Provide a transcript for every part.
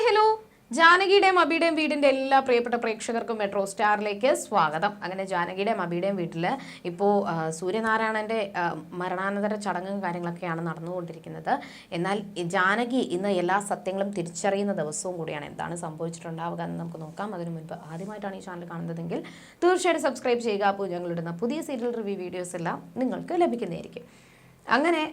Hello ജാനകിയുടെയും അബിയുടെയും വീടിൻ്റെ എല്ലാ പ്രിയപ്പെട്ട പ്രേക്ഷകർക്കും മെട്രോ സ്റ്റാറിലേക്ക് സ്വാഗതം. അങ്ങനെ ജാനകിയുടെയും അബിയുടെയും വീട്ടിൽ ഇപ്പോൾ സൂര്യനാരായണൻ്റെ മരണാനന്തര ചടങ്ങും കാര്യങ്ങളൊക്കെയാണ് നടന്നുകൊണ്ടിരിക്കുന്നത്. എന്നാൽ ജാനകി ഇന്ന് എല്ലാ സത്യങ്ങളും തിരിച്ചറിയുന്ന ദിവസവും കൂടിയാണ്. എന്താണ് സംഭവിച്ചിട്ടുണ്ടാവുക എന്ന് നമുക്ക് നോക്കാം. അതിനു മുൻപ് ആദ്യമായിട്ടാണ് ഈ ചാനൽ കാണുന്നതെങ്കിൽ തീർച്ചയായിട്ടും സബ്സ്ക്രൈബ് ചെയ്യുക. അപ്പോൾ ഞങ്ങളിടുന്ന പുതിയ സീരിയൽ റിവ്യൂ വീഡിയോസ് എല്ലാം നിങ്ങൾക്ക് ലഭിക്കുന്നതായിരിക്കും. അങ്ങനെ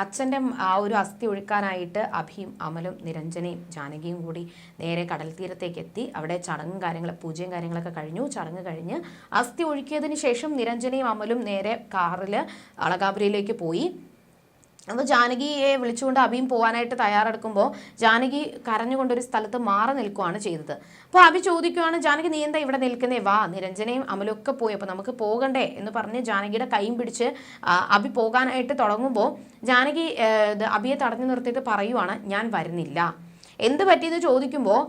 അച്ഛൻ്റെ ആ ഒരു അസ്ഥി ഒഴുക്കാനായിട്ട് അഭിയും അമലും നിരഞ്ജനയും ജാനകിയും കൂടി നേരെ കടൽ തീരത്തേക്ക് എത്തി. അവിടെ ചടങ്ങും പൂജയും കാര്യങ്ങളൊക്കെ കഴിഞ്ഞു. ചടങ്ങ് കഴിഞ്ഞ് അസ്ഥി ഒഴുക്കിയതിന് ശേഷം നിരഞ്ജനയും അമലും നേരെ കാറിൽ അളകാപുരിയിലേക്ക് പോയി. അപ്പോൾ ജാനകിയെ വിളിച്ചുകൊണ്ട് അഭിയും പോകാനായിട്ട് തയ്യാറെടുക്കുമ്പോൾ ജാനകി കരഞ്ഞുകൊണ്ടൊരു സ്ഥലത്ത് മാറി നിൽക്കുകയാണ് ചെയ്തത്. അപ്പോൾ അഭി ചോദിക്കുകയാണ്, ജാനകി നീ എന്താ ഇവിടെ നിൽക്കുന്നേ, വാ, നിരഞ്ജനയും അമലൊക്കെ പോയി, അപ്പോൾ നമുക്ക് പോകണ്ടേ എന്ന് പറഞ്ഞ് ജാനകിയുടെ കൈയും പിടിച്ച് അഭി പോകാനായിട്ട് തുടങ്ങുമ്പോൾ ജാനകി അഭിയെ തടഞ്ഞു നിർത്തിയിട്ട് പറയുവാണ്, ഞാൻ വരുന്നില്ല. എന്ത് പറ്റിയെന്ന് ചോദിക്കുമ്പോൾ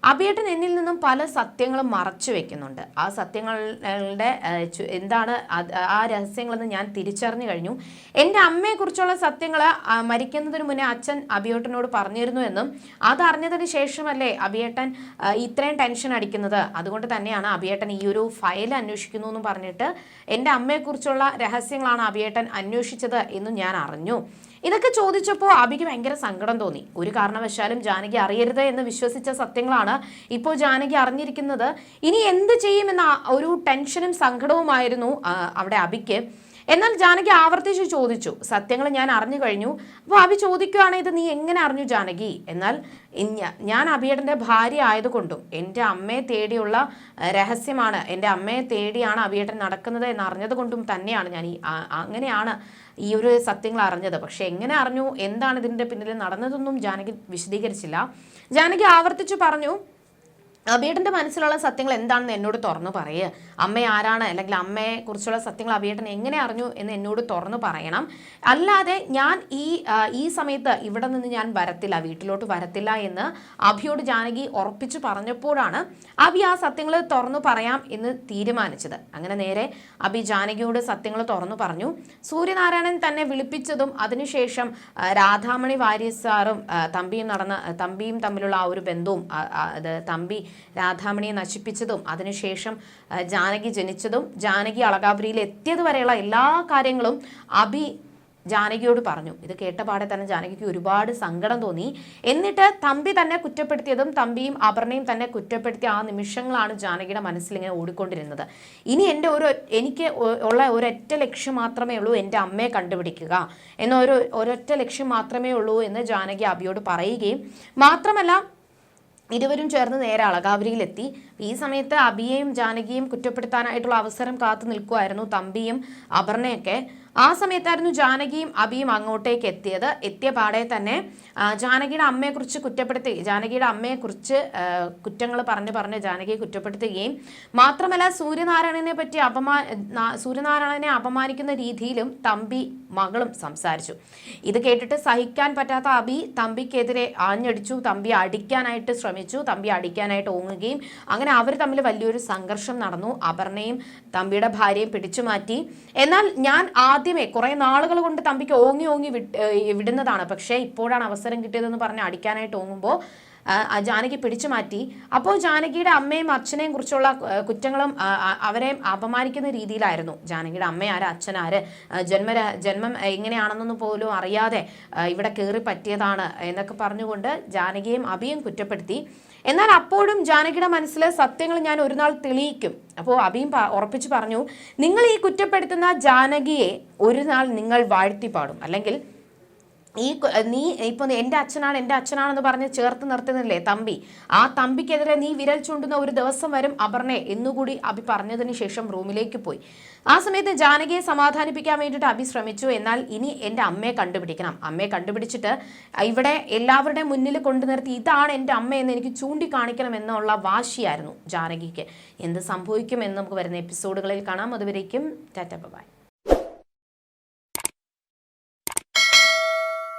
അഭിയേട്ടൻ എന്നിൽ നിന്നും പല സത്യങ്ങളും മറച്ചു വെക്കുന്നുണ്ട്. ആ സത്യങ്ങളുടെ എന്താണ് ആ രഹസ്യങ്ങളെന്ന് ഞാൻ തിരിച്ചറിഞ്ഞു കഴിഞ്ഞു. എൻ്റെ അമ്മയെക്കുറിച്ചുള്ള സത്യങ്ങൾ മരിക്കുന്നതിന് മുന്നേ അച്ഛൻ അഭിയേട്ടനോട് പറഞ്ഞിരുന്നു എന്നും അതറിഞ്ഞതിന് ശേഷമല്ലേ അഭിയേട്ടൻ ഇത്രയും ടെൻഷൻ അടിക്കുന്നത്. അതുകൊണ്ട് തന്നെയാണ് അഭിയേട്ടൻ ഈ ഒരു ഫയൽ അന്വേഷിക്കുന്നു എന്നും പറഞ്ഞിട്ട് എൻ്റെ അമ്മയെക്കുറിച്ചുള്ള രഹസ്യങ്ങളാണ് അഭിയേട്ടൻ അന്വേഷിച്ചത് എന്നും ഞാൻ അറിഞ്ഞു. ഇതൊക്കെ ചോദിച്ചപ്പോൾ അഭിക്ക് ഭയങ്കര സങ്കടം തോന്നി. ഒരു കാരണവശാലും ജാനകി അറിയരുത് എന്ന് വിശ്വസിച്ച സത്യങ്ങളാണ് ഇപ്പോൾ ജാനകി അറിഞ്ഞിരിക്കുന്നത്. ഇനി എന്ത് ചെയ്യുമെന്ന ഒരു ടെൻഷനും സങ്കടവുമായിരുന്നു അവിടെ അഭിക്ക്. എന്നാൽ ജാനകി ആവർത്തിച്ച് ചോദിച്ചു, സത്യങ്ങൾ ഞാൻ അറിഞ്ഞു കഴിഞ്ഞു. അപ്പോൾ അഭി ചോദിക്കുകയാണ്, ഇത് നീ എങ്ങനെ അറിഞ്ഞു ജാനകി? എന്നാൽ ഞാൻ അഭിയേട്ടൻ്റെ ഭാര്യ ആയതുകൊണ്ടും എൻ്റെ അമ്മയെ തേടിയുള്ള രഹസ്യമാണ്, എൻ്റെ അമ്മയെ തേടിയാണ് അഭിയേട്ടൻ നടക്കുന്നത് എന്നറിഞ്ഞത് കൊണ്ടും തന്നെയാണ് ഞാൻ അങ്ങനെയാണ് ഈ ഒരു സത്യങ്ങൾ അറിഞ്ഞത്. പക്ഷെ എങ്ങനെ അറിഞ്ഞു, എന്താണ് ഇതിൻ്റെ പിന്നിൽ നടന്നതെന്നും ജാനകി വിശദീകരിച്ചില്ല. ജാനകി ആവർത്തിച്ചു പറഞ്ഞു, അഭിയേട്ടൻ്റെ മനസ്സിലുള്ള സത്യങ്ങൾ എന്താണെന്ന് എന്നോട് തുറന്നു പറയുക. അമ്മ ആരാണ്, അല്ലെങ്കിൽ അമ്മയെ കുറിച്ചുള്ള സത്യങ്ങൾ അഭിയേട്ടൻ എങ്ങനെ അറിഞ്ഞു എന്ന് എന്നോട് തുറന്നു പറയണം. അല്ലാതെ ഞാൻ ഈ സമയത്ത് ഇവിടെ നിന്ന് ഞാൻ വരത്തില്ല, വീട്ടിലോട്ട് വരത്തില്ല എന്ന് അഭിയോട് ജാനകി ഉറപ്പിച്ചു പറഞ്ഞപ്പോഴാണ് അഭി ആ സത്യങ്ങൾ തുറന്നു പറയാം എന്ന് തീരുമാനിച്ചത്. അങ്ങനെ നേരെ അഭി ജാനകിയോട് സത്യങ്ങൾ തുറന്നു പറഞ്ഞു. സൂര്യനാരായണൻ തന്നെ വിളിപ്പിച്ചതും അതിനുശേഷം രാധാമണി വാര്യർ സാറും തമ്പിയും തമ്മിലുള്ള ആ ഒരു ബന്ധവും, തമ്പി രാധാമണിയെ നശിപ്പിച്ചതും അതിനുശേഷം ജാനകി ജനിച്ചതും ജാനകി അളകാപുരിയിൽ എത്തിയത് വരെയുള്ള എല്ലാ കാര്യങ്ങളും അഭി ജാനകിയോട് പറഞ്ഞു. ഇത് കേട്ടപാടെ തന്നെ ജാനകിക്ക് ഒരുപാട് സങ്കടം തോന്നി. എന്നിട്ട് തമ്പി തന്നെ കുറ്റപ്പെടുത്തിയതും തമ്പിയും അപർണയും തന്നെ കുറ്റപ്പെടുത്തിയ ആ നിമിഷങ്ങളാണ് ജാനകിയുടെ മനസ്സിൽ ഇങ്ങനെ ഓടിക്കൊണ്ടിരുന്നത്. ഇനി എനിക്ക് ഉള്ള ഒരൊറ്റ ലക്ഷ്യം മാത്രമേ ഉള്ളൂ, എൻ്റെ അമ്മയെ കണ്ടുപിടിക്കുക എന്ന ഒരൊറ്റ ലക്ഷ്യം മാത്രമേ ഉള്ളൂ എന്ന് ജാനകി അഭിയോട് പറയുകയും മാത്രമല്ല ഇരുവരും ചേർന്ന് നേരെ അളകാപുരിയിലെത്തി. ഈ സമയത്ത് അഭിയെയും ജാനകിയും കുറ്റപ്പെടുത്താനായിട്ടുള്ള അവസരം കാത്തു നിൽക്കുമായിരുന്നു തമ്പിയും അപർണയൊക്കെ. ആ സമയത്തായിരുന്നു ജാനകിയും അഭിയും അങ്ങോട്ടേക്ക് എത്തിയ പാടെ തന്നെ ജാനകിയുടെ അമ്മയെക്കുറിച്ച് ജാനകിയുടെ അമ്മയെക്കുറിച്ച് കുറ്റങ്ങൾ പറഞ്ഞ് ജാനകിയെ കുറ്റപ്പെടുത്തുകയും മാത്രമല്ല സൂര്യനാരായണനെ അപമാനിക്കുന്ന രീതിയിലും തമ്പി മകളും സംസാരിച്ചു. ഇത് കേട്ടിട്ട് സഹിക്കാൻ പറ്റാത്ത അഭി തമ്പിക്കെതിരെ ആഞ്ഞടിച്ചു. തമ്പി അടിക്കാനായിട്ട് ശ്രമിച്ചു. തമ്പി അടിക്കാനായിട്ട് ഓങ്ങുകയും അങ്ങനെ അവർ തമ്മിൽ വലിയൊരു സംഘർഷം നടന്നു. അപർണയും തമ്പിയുടെ ഭാര്യയും പിടിച്ചു മാറ്റി. എന്നാൽ ഞാൻ ആദ്യമേ കുറെ നാളുകൾ കൊണ്ട് തമ്പിക്ക് ഓങ്ങി വിടുന്നതാണ്, പക്ഷേ ഇപ്പോഴാണ് അവസരം കിട്ടിയതെന്ന് പറഞ്ഞ് അടിക്കാനായിട്ട് ഓങ്ങുമ്പോൾ ജാനകി പിടിച്ചു മാറ്റി. അപ്പോൾ ജാനകിയുടെ അമ്മയും അച്ഛനെയും കുറിച്ചുള്ള കുറ്റങ്ങളും അവരെ അപമാനിക്കുന്ന രീതിയിലായിരുന്നു. ജാനകിയുടെ അമ്മയാര്, അച്ഛനാര്, ജന്മം എങ്ങനെയാണെന്നൊന്നും പോലും അറിയാതെ ഇവിടെ കയറി പറ്റിയതാണ് എന്നൊക്കെ പറഞ്ഞുകൊണ്ട് ജാനകിയും അഭിയും കുറ്റപ്പെടുത്തി. എന്നാൽ അപ്പോഴും ജാനകിയുടെ മനസ്സിൽ സത്യങ്ങൾ ഞാൻ ഒരു നാൾ തെളിയിക്കും. അപ്പോൾ അഭിയും ഉറപ്പിച്ചു പറഞ്ഞു, നിങ്ങൾ ഈ കുറ്റപ്പെടുത്തുന്ന ജാനകിയെ ഒരു നാൾ നിങ്ങൾ വാഴ്ത്തിപ്പാടും, അല്ലെങ്കിൽ നീ ഇപ്പൊ എൻ്റെ അച്ഛനാണെന്ന് പറഞ്ഞ് ചേർത്ത് നിർത്തുന്നില്ലേ തമ്പി, ആ തമ്പിക്കെതിരെ നീ വിരൽ ചൂണ്ടുന്ന ഒരു ദിവസം വരും അപർണെ എന്നുകൂടി അഭി പറഞ്ഞതിന് ശേഷം റൂമിലേക്ക് പോയി. ആ സമയത്ത് ജാനകിയെ സമാധാനിപ്പിക്കാൻ വേണ്ടിയിട്ട് അഭി ശ്രമിച്ചു. എന്നാൽ ഇനി എൻ്റെ അമ്മയെ കണ്ടുപിടിക്കണം, അമ്മയെ കണ്ടുപിടിച്ചിട്ട് ഇവിടെ എല്ലാവരുടെയും മുന്നിൽ കൊണ്ടു നിർത്തി ഇതാണ് എൻ്റെ അമ്മയെന്ന് എനിക്ക് ചൂണ്ടിക്കാണിക്കണം എന്നുള്ള വാശിയായിരുന്നു ജാനകിക്ക്. എന്ത് സംഭവിക്കും എന്ന് നമുക്ക് വരുന്ന എപ്പിസോഡുകളിൽ കാണാം. അതുവരേക്കും ടാറ്റ ബൈ.